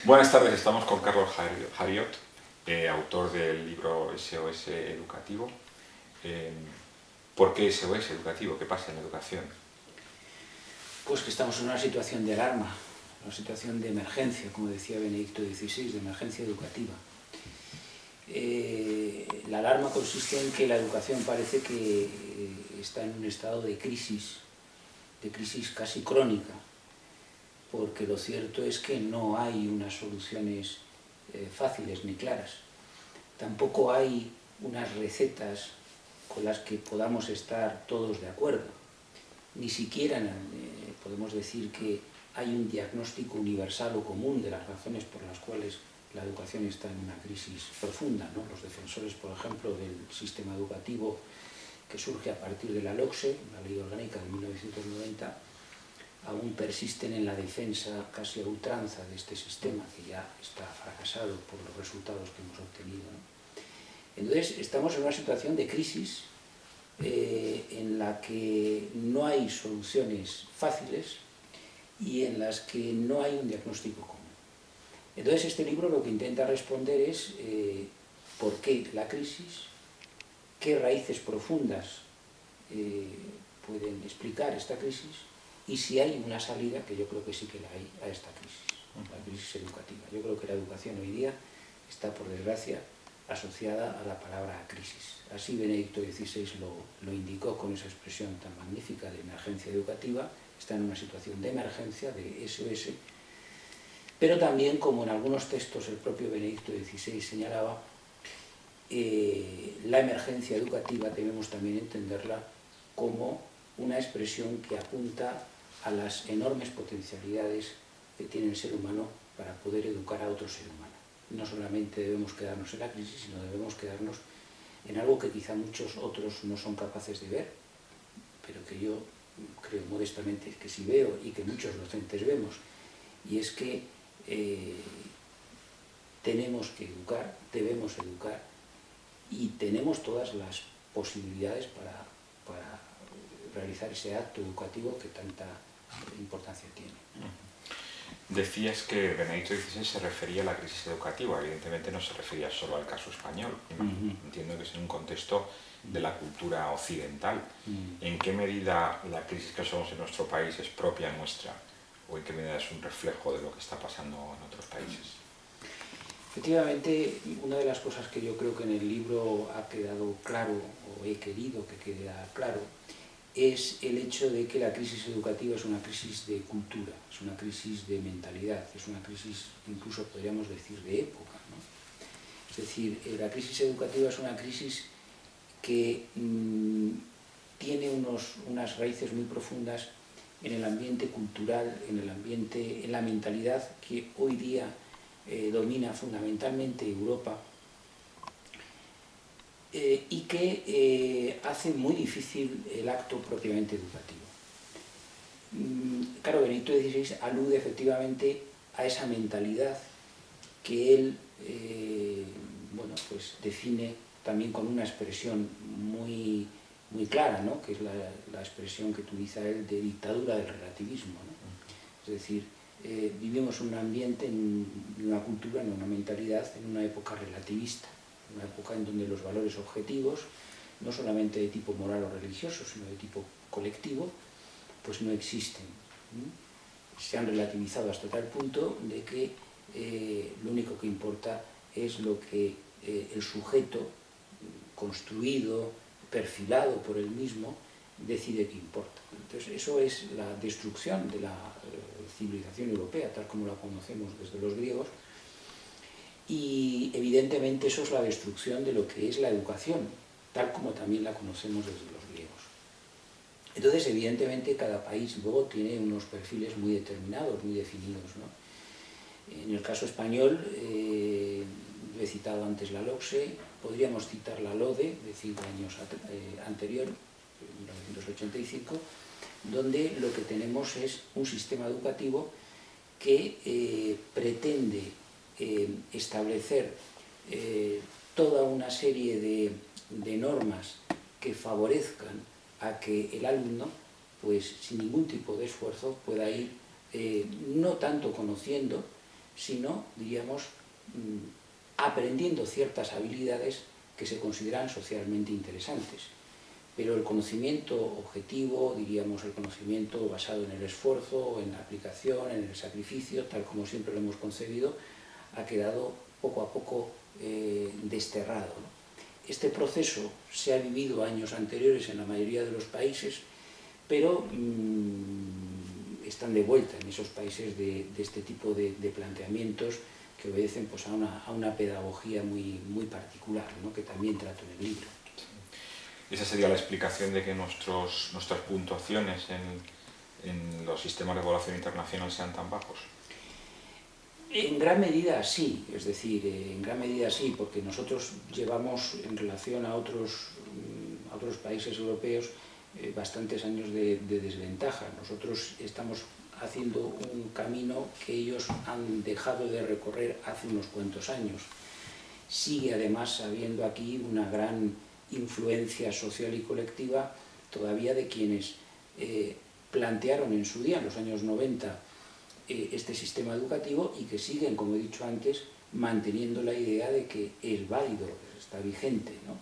Buenas tardes, estamos con Carlos Hariot, autor del libro SOS Educativo. ¿Por qué SOS Educativo? ¿Qué pasa en la educación? Pues que estamos en una situación de alarma, una situación de emergencia, como decía Benedicto XVI, de emergencia educativa. La alarma consiste en que la educación parece que está en un estado de crisis casi crónica, porque lo cierto es que no hay unas soluciones fáciles ni claras. Tampoco hay unas recetas con las que podamos estar todos de acuerdo. Ni siquiera podemos decir que hay un diagnóstico universal o común de las razones por las cuales la educación está en una crisis profunda, ¿no? Los defensores, por ejemplo, del sistema educativo que surge a partir de la LOCSE, la Ley Orgánica de 1990, aún persisten en la defensa casi a ultranza de este sistema que ya está fracasado por los resultados que hemos obtenido, ¿no? Entonces, estamos en una situación de crisis en la que no hay soluciones fáciles y en las que no hay un diagnóstico común. Entonces, este libro lo que intenta responder es por qué la crisis, qué raíces profundas pueden explicar esta crisis y si hay una salida, que yo creo que sí que la hay, a esta crisis, la crisis educativa. Yo creo que la educación hoy día está, por desgracia, asociada a la palabra crisis. Así Benedicto XVI lo indicó con esa expresión tan magnífica de emergencia educativa. Está en una situación de emergencia, de SOS, pero también, como en algunos textos el propio Benedicto XVI señalaba, la emergencia educativa debemos también entenderla como una expresión que apunta a las enormes potencialidades que tiene el ser humano para poder educar a otro ser humano. No solamente debemos quedarnos en la crisis, sino debemos quedarnos en algo que quizá muchos otros no son capaces de ver, pero que yo creo modestamente que sí veo y que muchos docentes vemos, y es que tenemos que educar, debemos educar, y tenemos todas las posibilidades para realizar ese acto educativo que tanta importancia tiene. Decías que Benedicto XVI se refería a la crisis educativa, evidentemente no se refería solo al caso español. Entiendo que es en un contexto de la cultura occidental. ¿En qué medida la crisis que somos en nuestro país es propia nuestra? ¿O en qué medida es un reflejo de lo que está pasando en otros países? Efectivamente, una de las cosas que yo creo que en el libro ha quedado claro, o he querido que quede claro, es el hecho de que la crisis educativa es una crisis de cultura, es una crisis de mentalidad, es una crisis, incluso podríamos decir, de época, ¿no? Es decir, la crisis educativa es una crisis que tiene unas raíces muy profundas en el ambiente cultural, en la mentalidad que hoy día domina fundamentalmente Europa, y que hace muy difícil el acto propiamente educativo. Claro, Benedicto XVI alude efectivamente a esa mentalidad que él pues define también con una expresión muy clara, ¿no? Que es la expresión que utiliza él de dictadura del relativismo, ¿no? Es decir, vivimos un ambiente, en una cultura, en una mentalidad, en una época relativista, una época en donde los valores objetivos, no solamente de tipo moral o religioso, sino de tipo colectivo, pues no existen. Se han relativizado hasta tal punto de que lo único que importa es lo que el sujeto construido, perfilado por él mismo, decide que importa. Entonces, eso es la destrucción de la civilización europea, tal como la conocemos desde los griegos, y evidentemente eso es la destrucción de lo que es la educación, tal como también la conocemos desde los griegos. Entonces, evidentemente, cada país luego tiene unos perfiles muy determinados, muy definidos, ¿no? En el caso español, he citado antes la LOCSE, podríamos citar la LODE, de 5 años anterior, 1985, donde lo que tenemos es un sistema educativo que pretende establecer toda una serie de normas que favorezcan a que el alumno, pues sin ningún tipo de esfuerzo, pueda ir no tanto conociendo, sino, diríamos, aprendiendo ciertas habilidades que se consideran socialmente interesantes. Pero el conocimiento objetivo, diríamos el conocimiento basado en el esfuerzo, en la aplicación, en el sacrificio, tal como siempre lo hemos concebido, ha quedado poco a poco desterrado, ¿no? Este proceso se ha vivido años anteriores en la mayoría de los países, pero están de vuelta en esos países de este tipo de planteamientos que obedecen pues, a una pedagogía muy particular, ¿no? Que también trato en el libro. Esa sería la explicación de que nuestras puntuaciones en los sistemas de evaluación internacional sean tan bajos. En gran medida sí, es decir, en gran medida sí, porque nosotros llevamos en relación a otros países europeos bastantes años de desventaja. Nosotros estamos haciendo un camino que ellos han dejado de recorrer hace unos cuantos años. Sigue además habiendo aquí una gran influencia social y colectiva todavía de quienes plantearon en su día, en los años 90, este sistema educativo y que siguen, como he dicho antes, manteniendo la idea de que es válido, está vigente, ¿no?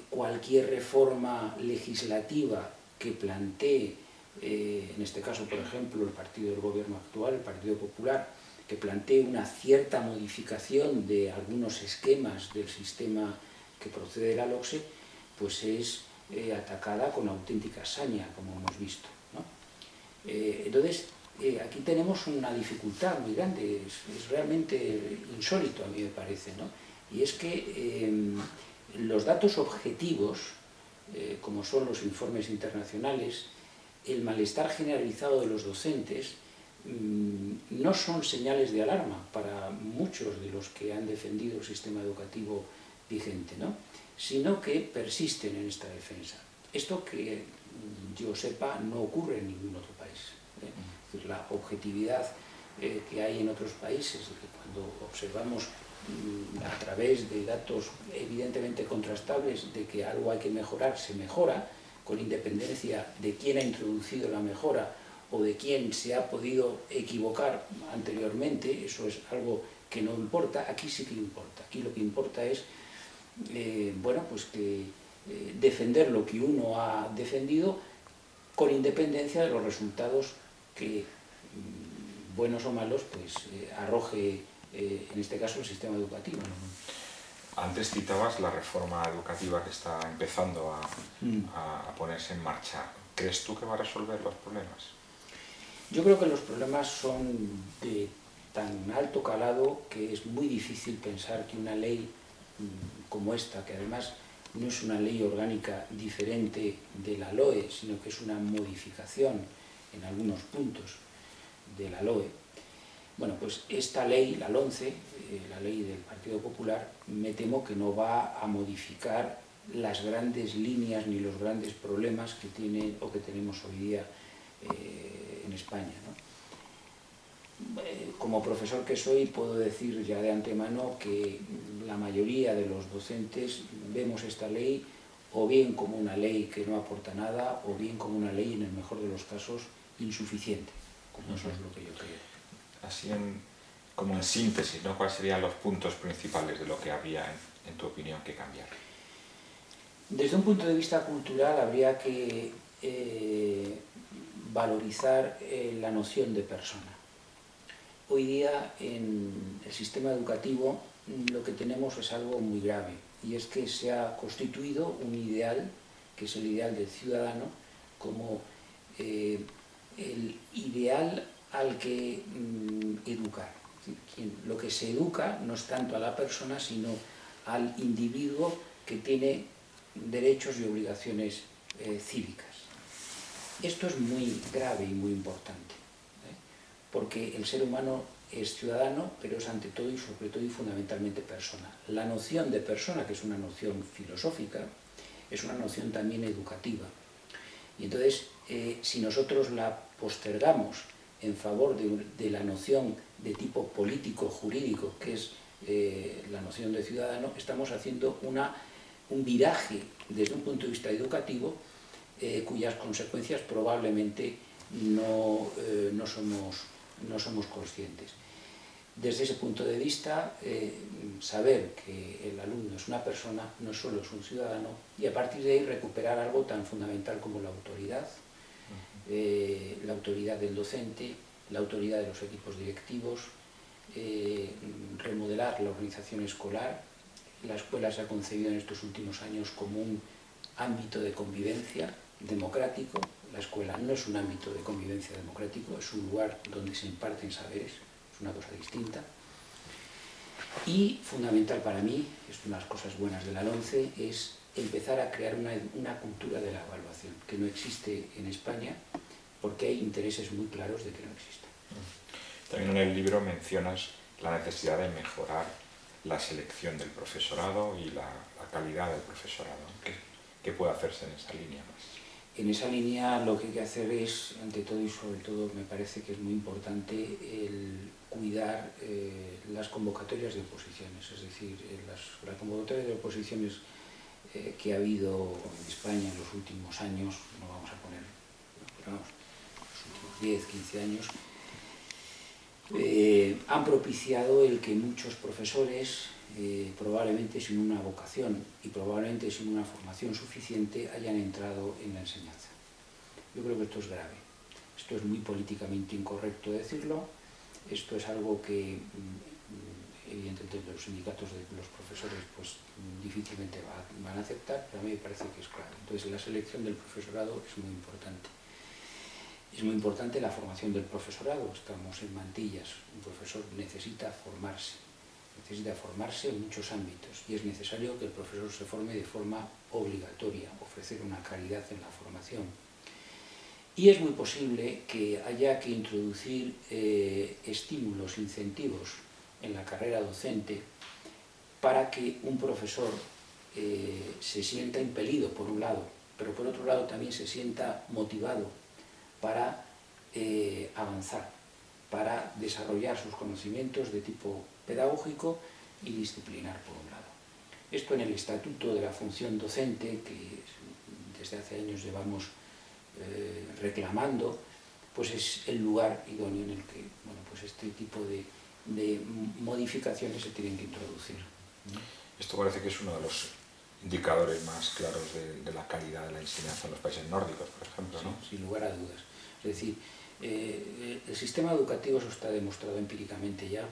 Cualquier reforma legislativa que plantee, en este caso, por ejemplo, el partido del gobierno actual, el Partido Popular, que plantee una cierta modificación de algunos esquemas del sistema que procede de la LOCSE, pues es atacada con auténtica saña, como hemos visto, ¿no? Entonces, aquí tenemos una dificultad muy grande, es realmente insólito a mí me parece, ¿no? Y es que los datos objetivos, como son los informes internacionales, el malestar generalizado de los docentes, no son señales de alarma para muchos de los que han defendido el sistema educativo vigente, ¿no? Sino que persisten en esta defensa. Esto que yo sepa no ocurre en ningún otro país. Es decir, la objetividad que hay en otros países, que cuando observamos a través de datos evidentemente contrastables de que algo hay que mejorar, se mejora, con independencia de quién ha introducido la mejora o de quién se ha podido equivocar anteriormente, eso es algo que no importa. Aquí sí que importa. Aquí lo que importa es pues que defender lo que uno ha defendido con independencia de los resultados que, buenos o malos, pues arroje, en este caso, el sistema educativo. Antes citabas la reforma educativa que está empezando a ponerse en marcha. ¿Crees tú que va a resolver los problemas? Yo creo que los problemas son de tan alto calado que es muy difícil pensar que una ley como esta, que además no es una ley orgánica diferente de la LOE, sino que es una modificación en algunos puntos de la LOE. Bueno, pues esta ley, la LONCE, la ley del Partido Popular, me temo que no va a modificar las grandes líneas ni los grandes problemas que tiene o que tenemos hoy día en España, ¿no? Como profesor que soy, puedo decir ya de antemano que la mayoría de los docentes vemos esta ley o bien como una ley que no aporta nada, o bien como una ley, en el mejor de los casos, insuficiente, como eso es lo que yo creo. Así como en síntesis, ¿no? ¿Cuáles serían los puntos principales de lo que habría, en tu opinión, que cambiar? Desde un punto de vista cultural habría que valorizar la noción de persona. Hoy día en el sistema educativo lo que tenemos es algo muy grave, y es que se ha constituido un ideal, que es el ideal del ciudadano, como el ideal al que educar. Lo que se educa no es tanto a la persona, sino al individuo que tiene derechos y obligaciones cívicas. Esto es muy grave y muy importante, porque el ser humano es ciudadano, pero es ante todo y sobre todo y fundamentalmente persona. La noción de persona, que es una noción filosófica, es una noción también educativa. Y entonces, si nosotros la postergamos en favor de la noción de tipo político-jurídico, que es la noción de ciudadano, estamos haciendo un viraje desde un punto de vista educativo cuyas consecuencias probablemente no somos conscientes. Desde ese punto de vista, saber que el alumno es una persona, no solo es un ciudadano, y a partir de ahí recuperar algo tan fundamental como la autoridad del docente, la autoridad de los equipos directivos, remodelar la organización escolar. La escuela se ha concebido en estos últimos años como un ámbito de convivencia democrático. La escuela no es un ámbito de convivencia democrático, es un lugar donde se imparten saberes, es una cosa distinta. Y fundamental para mí, es una de las cosas buenas de la LOMCE, es empezar a crear una cultura de la evaluación, que no existe en España, porque hay intereses muy claros de que no exista. También en el libro mencionas la necesidad de mejorar la selección del profesorado y la calidad del profesorado. ¿Qué puede hacerse en esa línea más? En esa línea lo que hay que hacer es, ante todo y sobre todo, me parece que es muy importante el cuidar las convocatorias de oposiciones, es decir, las convocatorias de oposiciones que ha habido en España en los últimos años, no vamos a poner, pero vamos, los últimos 10, 15 años, han propiciado el que muchos profesores, probablemente sin una vocación y probablemente sin una formación suficiente, hayan entrado en la enseñanza. Yo creo que esto es grave. Esto es muy políticamente incorrecto decirlo. Esto es algo que, evidentemente, los sindicatos de los profesores pues, difícilmente van a aceptar, pero a mí me parece que es clave. Entonces, la selección del profesorado es muy importante. Es muy importante la formación del profesorado. Estamos en mantillas. Un profesor necesita formarse en muchos ámbitos y es necesario que el profesor se forme de forma obligatoria, ofrecer una calidad en la formación. Y es muy posible que haya que introducir estímulos, incentivos en la carrera docente para que un profesor se sienta impelido, por un lado, pero por otro lado también se sienta motivado para avanzar, para desarrollar sus conocimientos de tipo pedagógico y disciplinar, por un lado. Esto en el Estatuto de la Función Docente, que desde hace años llevamos reclamando, pues es el lugar idóneo en el que pues este tipo de modificaciones se tienen que introducir. Esto parece que es uno de los indicadores más claros de la calidad de la enseñanza en los países nórdicos, por ejemplo, ¿no? Sí, sin lugar a dudas. Es decir, el sistema educativo, eso está demostrado empíricamente ya,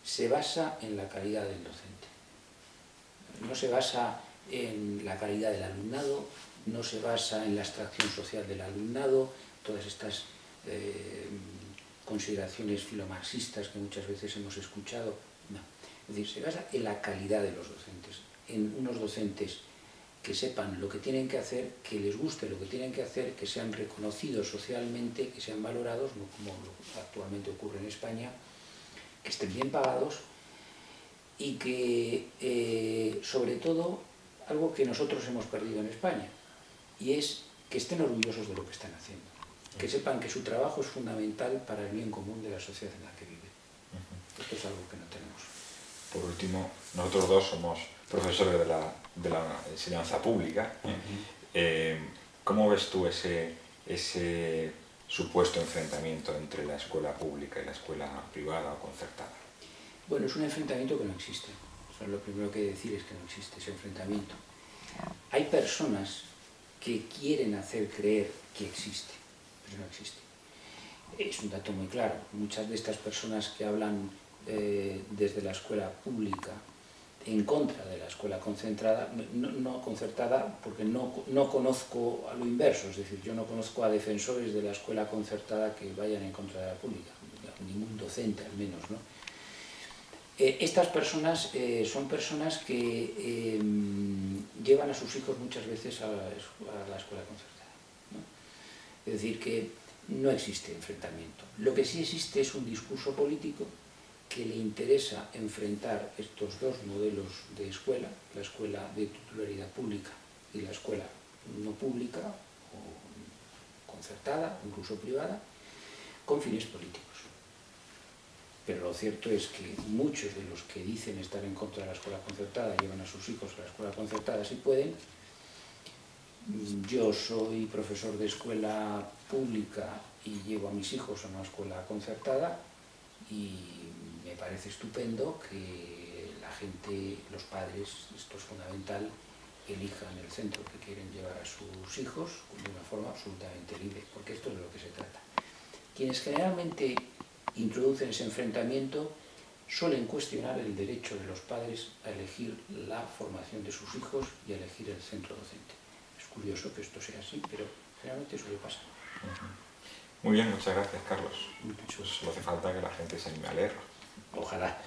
se basa en la calidad del docente. No se basa en la calidad del alumnado, no se basa en la extracción social del alumnado, todas estas consideraciones filomarxistas que muchas veces hemos escuchado. No. Es decir, se basa en la calidad de los docentes, en unos docentes que sepan lo que tienen que hacer, que les guste lo que tienen que hacer, que sean reconocidos socialmente, que sean valorados, no como actualmente ocurre en España, que estén bien pagados y que, sobre todo, algo que nosotros hemos perdido en España, y es que estén orgullosos de lo que están haciendo, que sepan que su trabajo es fundamental para el bien común de la sociedad en la que viven. Esto es algo que no tenemos. Por último, nosotros dos somos profesores de la enseñanza pública. ¿Cómo ves tú ese supuesto enfrentamiento entre la escuela pública y la escuela privada o concertada? Bueno, es un enfrentamiento que no existe. O sea, lo primero que hay que decir es que no existe ese enfrentamiento. Hay personas que quieren hacer creer que existe, pero no existe. Es un dato muy claro. Muchas de estas personas que hablan desde la escuela pública en contra de la escuela concertada, no concertada, porque no conozco a lo inverso, es decir, yo no conozco a defensores de la escuela concertada que vayan en contra de la pública, ningún docente al menos, ¿no? Estas personas son personas que llevan a sus hijos muchas veces a la escuela concertada, ¿no? Es decir, que no existe enfrentamiento. Lo que sí existe es un discurso político que le interesa enfrentar estos dos modelos de escuela, la escuela de titularidad pública y la escuela no pública, o concertada, incluso privada, con fines políticos. Pero lo cierto es que muchos de los que dicen estar en contra de la escuela concertada llevan a sus hijos a la escuela concertada si pueden. Yo soy profesor de escuela pública y llevo a mis hijos a una escuela concertada y me me parece estupendo que la gente, los padres, esto es fundamental, elijan el centro que quieren llevar a sus hijos de una forma absolutamente libre, porque esto es de lo que se trata. Quienes generalmente introducen ese enfrentamiento suelen cuestionar el derecho de los padres a elegir la formación de sus hijos y a elegir el centro docente. Es curioso que esto sea así, pero generalmente suele pasar. Muy bien, muchas gracias, Carlos. Mucho. Pues solo hace falta que la gente se anime a leerlo. Ojalá.